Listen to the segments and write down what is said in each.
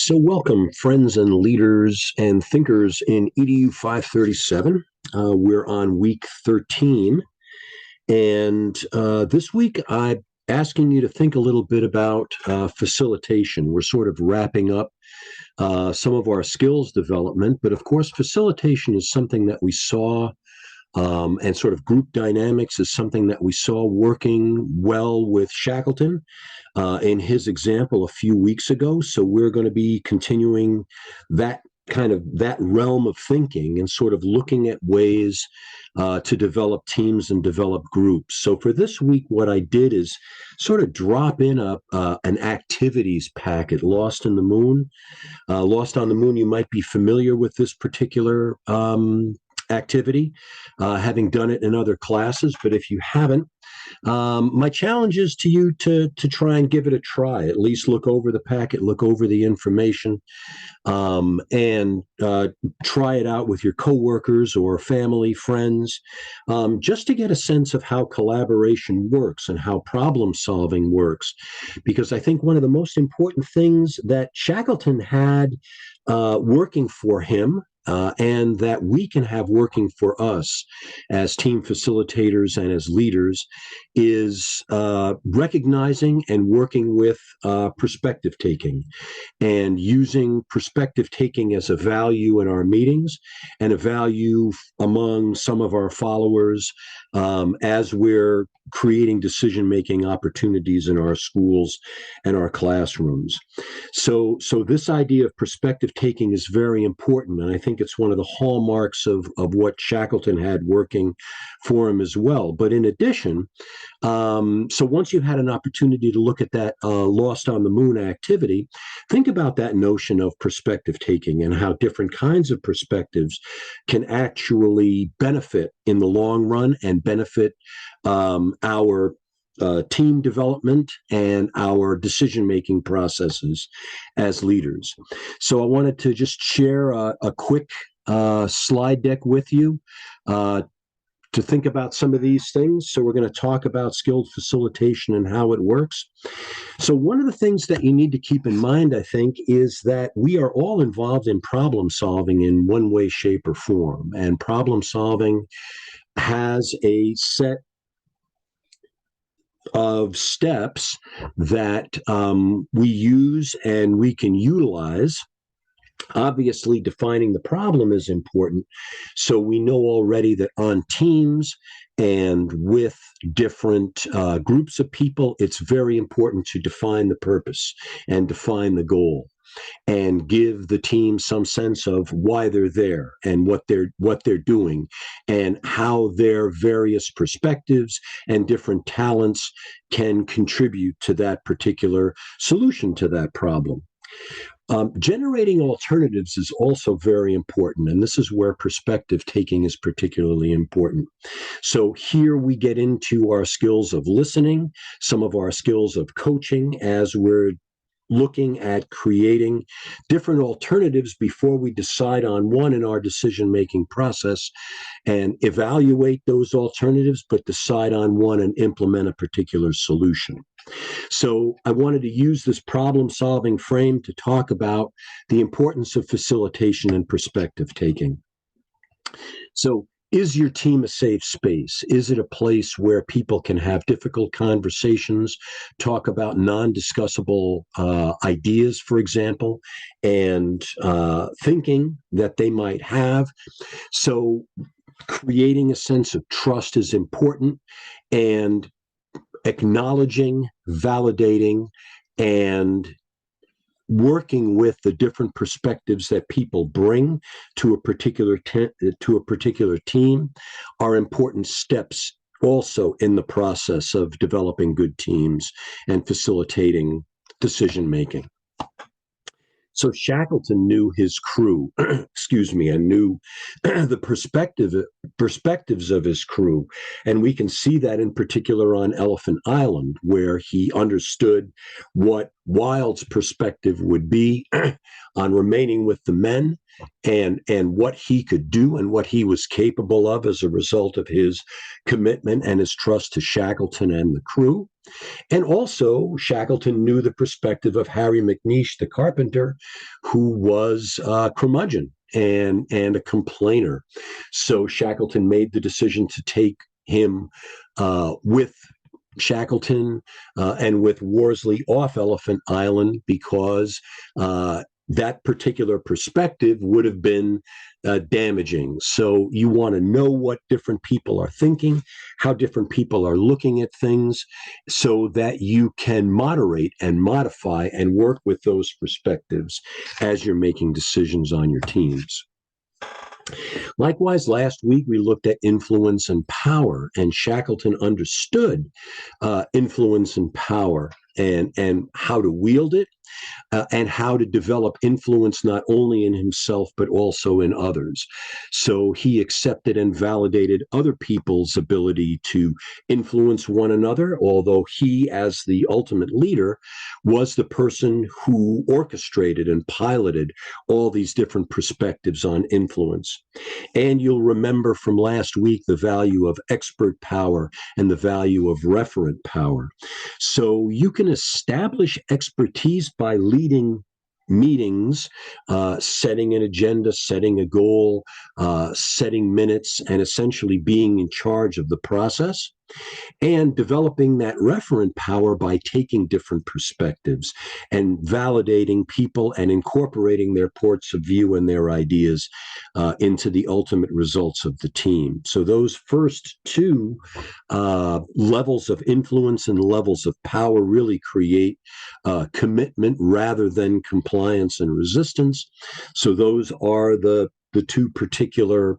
So, welcome, friends and leaders and thinkers in EDU 537. We're on week 13. And this week, I'm asking you to think a little bit about facilitation. We're sort of wrapping up some of our skills development. But of course, facilitation is something that we saw. And sort of group dynamics is something that we saw working well with Shackleton in his example a few weeks ago. So we're going to be continuing that realm of thinking and sort of looking at ways to develop teams and develop groups. So for this week, what I did is sort of drop in an activities packet, Lost in the Moon. Lost on the Moon, you might be familiar with this particular activity, having done it in other classes. But if you haven't, my challenge is to you to try and give it a try. At least look over the packet, look over the information, and try it out with your coworkers or family, friends, just to get a sense of how collaboration works and how problem solving works. Because I think one of the most important things that Shackleton had working for him, and that we can have working for us as team facilitators and as leaders, is recognizing and working with perspective taking and using perspective taking as a value in our meetings and a value among some of our followers as we're creating decision-making opportunities in our schools and our classrooms. So this idea of perspective taking is very important, and I think it's one of the hallmarks of what Shackleton had working for him as well. But in addition, so once you've had an opportunity to look at that Lost on the Moon activity, think about that notion of perspective taking and how different kinds of perspectives can actually benefit in the long run and benefit our team development and our decision-making processes as leaders. So I wanted to just share a quick slide deck with you to think about some of these things. So we're going to talk about skilled facilitation and how it works. So one of the things that you need to keep in mind, I think, is that we are all involved in problem solving in one way, shape, or form. And problem solving has a set of steps that we use and we can utilize. Obviously, defining the problem is important. So we know already that on teams and with different groups of people, it's very important to define the purpose and define the goal and give the team some sense of why they're there and what they're doing and how their various perspectives and different talents can contribute to that particular solution to that problem. Generating alternatives is also very important, and this is where perspective taking is particularly important. So here we get into our skills of listening, some of our skills of coaching as we're looking at creating different alternatives before we decide on one in our decision-making process and evaluate those alternatives, but decide on one and implement a particular solution. So I wanted to use this problem-solving frame to talk about the importance of facilitation and perspective taking. So is your team a safe space? Is it a place where people can have difficult conversations, talk about non-discussable ideas, for example, and thinking that they might have? So creating a sense of trust is important, and acknowledging, validating, and working with the different perspectives that people bring to a particular team are important steps also in the process of developing good teams and facilitating decision making. So Shackleton knew his crew, and knew the perspectives of his crew. And we can see that in particular on Elephant Island, where he understood what Wild's perspective would be on remaining with the men and what he could do and what he was capable of as a result of his commitment and his trust to Shackleton and the crew. And also, Shackleton knew the perspective of Harry McNeish, the carpenter, who was a curmudgeon and a complainer. So Shackleton made the decision to take him with Shackleton and with Worsley off Elephant Island because that particular perspective would have been damaging. So you want to know what different people are thinking, how different people are looking at things, so that you can moderate and modify and work with those perspectives as you're making decisions on your teams. Likewise, last week we looked at influence and power, and Shackleton understood influence and power and how to wield it and how to develop influence not only in himself but also in others. So he accepted and validated other people's ability to influence one another, although he, as the ultimate leader, was the person who orchestrated and piloted all these different perspectives on influence. And you'll remember from last week the value of expert power and the value of referent power. So you can establish expertise by leading meetings, setting an agenda, setting a goal, setting minutes, and essentially being in charge of the process, and developing that referent power by taking different perspectives and validating people and incorporating their points of view and their ideas into the ultimate results of the team. So those first two levels of influence and levels of power really create commitment rather than compliance and resistance. So those are the two particular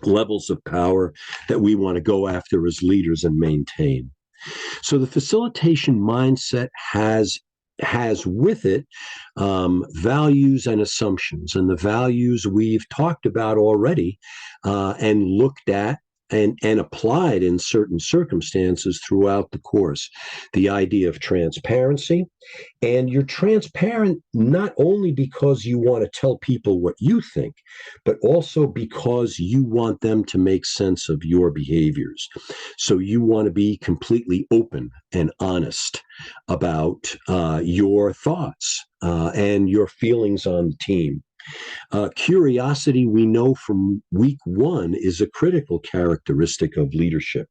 levels of power that we want to go after as leaders and maintain. So the facilitation mindset has with it values and assumptions, and the values we've talked about already and looked at and applied in certain circumstances throughout the course. The idea of transparency, and you're transparent not only because you want to tell people what you think, but also because you want them to make sense of your behaviors. So you want to be completely open and honest about your thoughts and your feelings on the team. Curiosity, we know from week one, is a critical characteristic of leadership.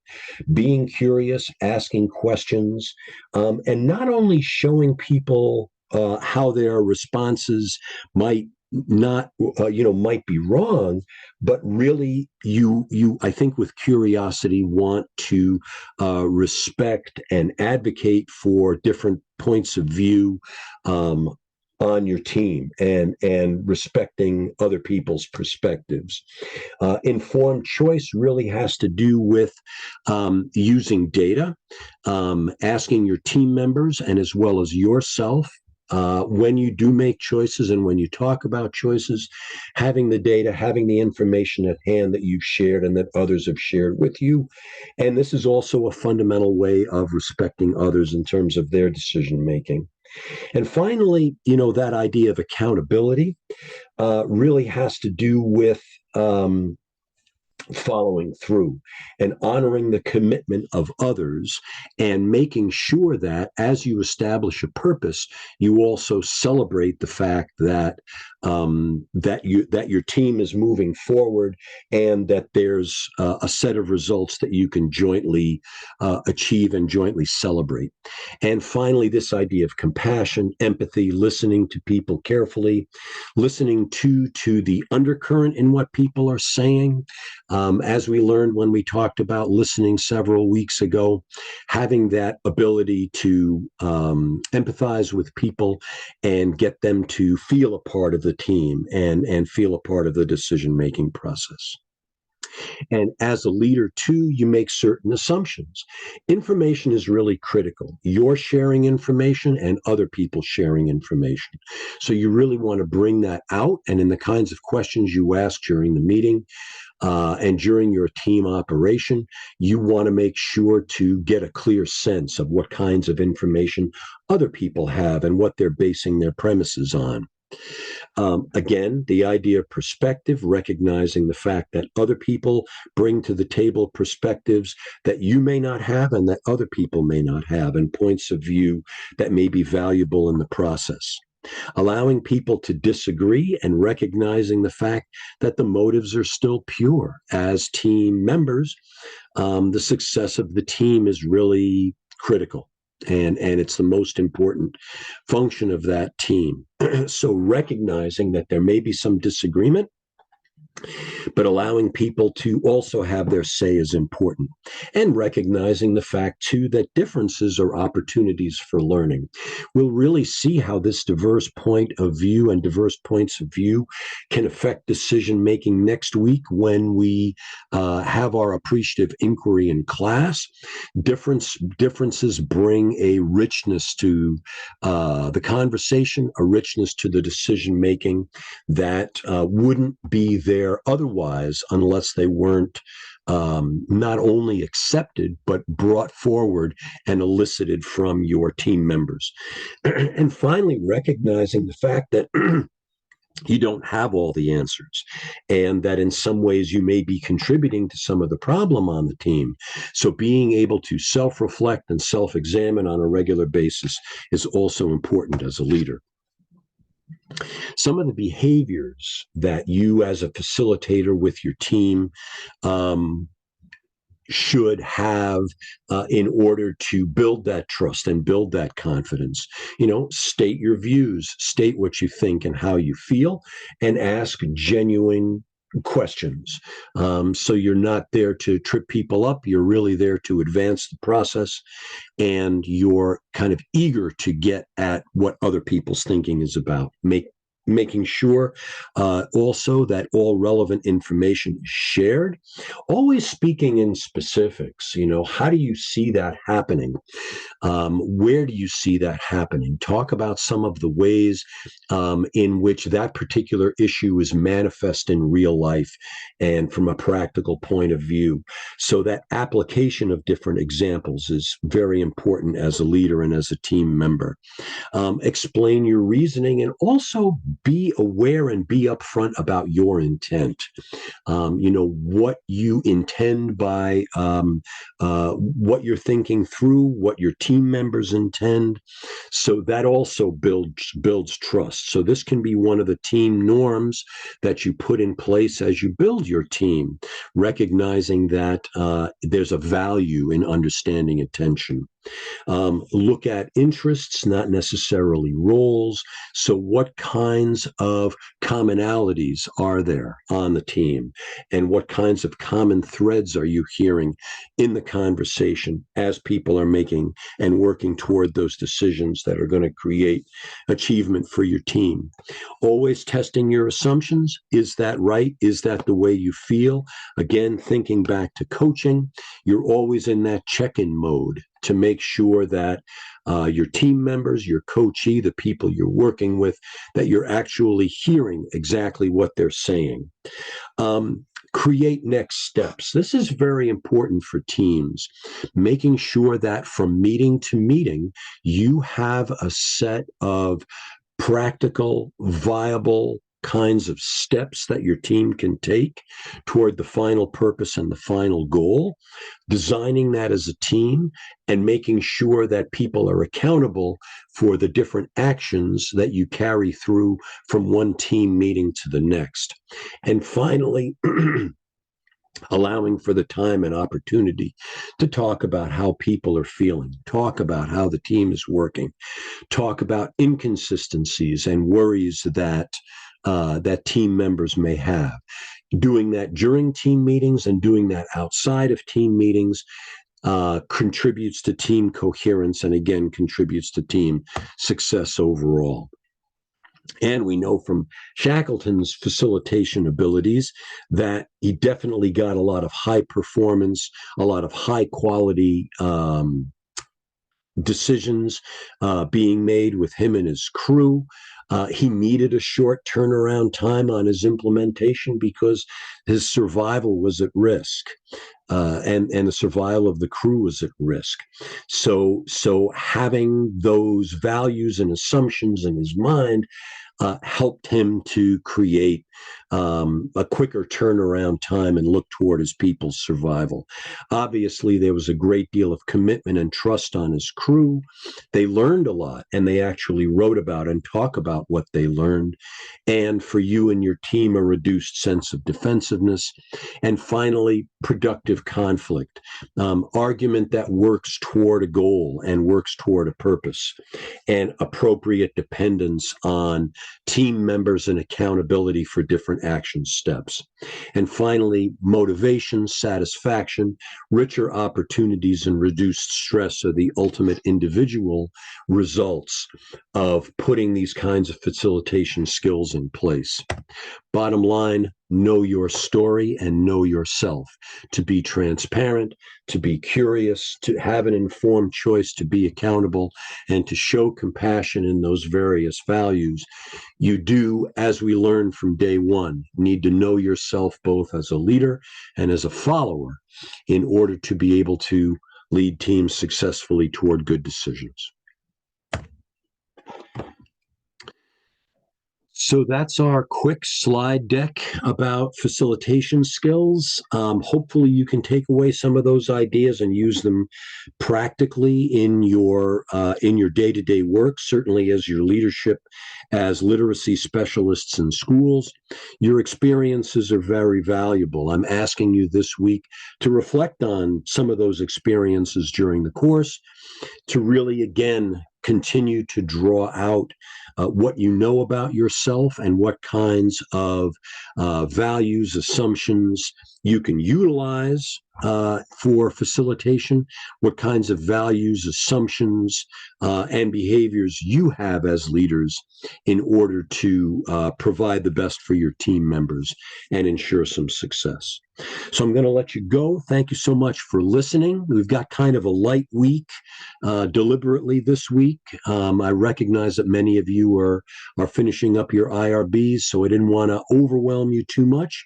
Being curious, asking questions, and not only showing people how their responses might not might be wrong, but really you I think with curiosity want to respect and advocate for different points of view on your team and respecting other people's perspectives. Informed choice really has to do with using data, asking your team members and as well as yourself when you do make choices and when you talk about choices, having the data, having the information at hand that you've shared and that others have shared with you. And this is also a fundamental way of respecting others in terms of their decision making. And finally, that idea of accountability really has to do with following through and honoring the commitment of others and making sure that as you establish a purpose, you also celebrate the fact that that your team is moving forward and that there's a set of results that you can jointly achieve and jointly celebrate. And finally, this idea of compassion, empathy, listening to people carefully, listening to the undercurrent in what people are saying. As we learned when we talked about listening several weeks ago, having that ability to empathize with people and get them to feel a part of the team and feel a part of the decision-making process. And as a leader, too, you make certain assumptions. Information is really critical. You're sharing information and other people sharing information. So you really want to bring that out. And in the kinds of questions you ask during the meeting, And during your team operation, you want to make sure to get a clear sense of what kinds of information other people have and what they're basing their premises on. Again, the idea of perspective, recognizing the fact that other people bring to the table perspectives that you may not have and that other people may not have, and points of view that may be valuable in the process. Allowing people to disagree and recognizing the fact that the motives are still pure. As team members, the success of the team is really critical. And it's the most important function of that team. So recognizing that there may be some disagreement, but allowing people to also have their say is important. And recognizing the fact, too, that differences are opportunities for learning. We'll really see how this diverse point of view and diverse points of view can affect decision making next week when we have our appreciative inquiry in class. Differences bring a richness to the conversation, a richness to the decision making that wouldn't be there otherwise unless they weren't not only accepted, but brought forward and elicited from your team members. And finally, recognizing the fact that you don't have all the answers and that in some ways you may be contributing to some of the problem on the team. So being able to self-reflect and self-examine on a regular basis is also important as a leader. Some of the behaviors that you as a facilitator with your team should have in order to build that trust and build that confidence. State your views, state what you think and how you feel, and ask genuine questions. So you're not there to trip people up. You're really there to advance the process, and you're kind of eager to get at what other people's thinking is about. Making sure also that all relevant information is shared. Always speaking in specifics. How do you see that happening? Where do you see that happening? Talk about some of the ways in which that particular issue is manifest in real life and from a practical point of view. So that application of different examples is very important as a leader and as a team member. Explain your reasoning and also be aware and be upfront about your intent. What you intend by what you're thinking through, what your team members intend. So that also builds trust. So this can be one of the team norms that you put in place as you build your team, recognizing that there's a value in understanding intention. Look at interests, not necessarily roles. So what kinds of commonalities are there on the team? And what kinds of common threads are you hearing in the conversation as people are making and working toward those decisions that are going to create achievement for your team? Always testing your assumptions. Is that right? Is that the way you feel? Again, thinking back to coaching, you're always in that check-in mode to make sure that your team members, your coachee, the people you're working with, that you're actually hearing exactly what they're saying. Create next steps. This is very important for teams, making sure that from meeting to meeting, you have a set of practical, viable kinds of steps that your team can take toward the final purpose and the final goal, designing that as a team and making sure that people are accountable for the different actions that you carry through from one team meeting to the next. And finally, allowing for the time and opportunity to talk about how people are feeling, talk about how the team is working, talk about inconsistencies and worries that team members may have. Doing that during team meetings and doing that outside of team meetings contributes to team coherence and again contributes to team success overall. And we know from Shackleton's facilitation abilities that he definitely got a lot of high performance, a lot of high quality decisions being made with him and his crew. He needed a short turnaround time on his implementation because his survival was at risk. And the survival of the crew was at risk. So having those values and assumptions in his mind helped him to create a quicker turnaround time and look toward his people's survival. Obviously, there was a great deal of commitment and trust on his crew. They learned a lot, and they actually wrote about and talk about what they learned. And for you and your team, a reduced sense of defensiveness. And finally, productive conflict, argument that works toward a goal and works toward a purpose, and appropriate dependence on team members and accountability for different action steps. And finally, motivation, satisfaction, richer opportunities, and reduced stress are the ultimate individual results of putting these kinds of facilitation skills in place. Bottom line, know your story and know yourself. To be transparent, to be curious, to have an informed choice, to be accountable, and to show compassion in those various values. You do, as we learned from day one, need to know yourself both as a leader and as a follower in order to be able to lead teams successfully toward good decisions. So that's our quick slide deck about facilitation skills. Hopefully you can take away some of those ideas and use them practically in your day-to-day work, certainly as your leadership as literacy specialists in schools. Your experiences are very valuable. I'm asking you this week to reflect on some of those experiences during the course, to really, again, continue to draw out what you know about yourself and what kinds of values, assumptions you can utilize for facilitation, what kinds of values, assumptions, and behaviors you have as leaders in order to provide the best for your team members and ensure some success. So I'm going to let you go. Thank you so much for listening. We've got kind of a light week deliberately this week. I recognize that many of you are finishing up your IRBs, so I didn't want to overwhelm you too much.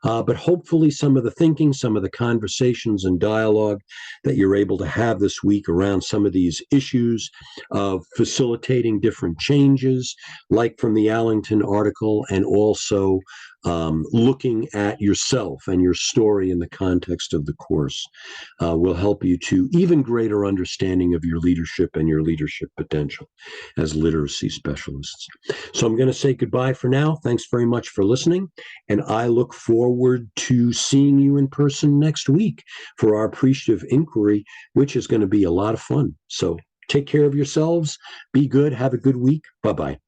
But hopefully some of the thinking, some of the conversations and dialogue that you're able to have this week around some of these issues of facilitating different changes, like from the Allington article, and also looking at yourself and your story in the context of the course will help you to even greater understanding of your leadership and your leadership potential as literacy specialists. So I'm going to say goodbye for now. Thanks very much for listening, and I look forward to seeing you in person next week for our appreciative inquiry, which is going to be a lot of fun. So take care of yourselves. Be good. Have a good week. Bye-bye.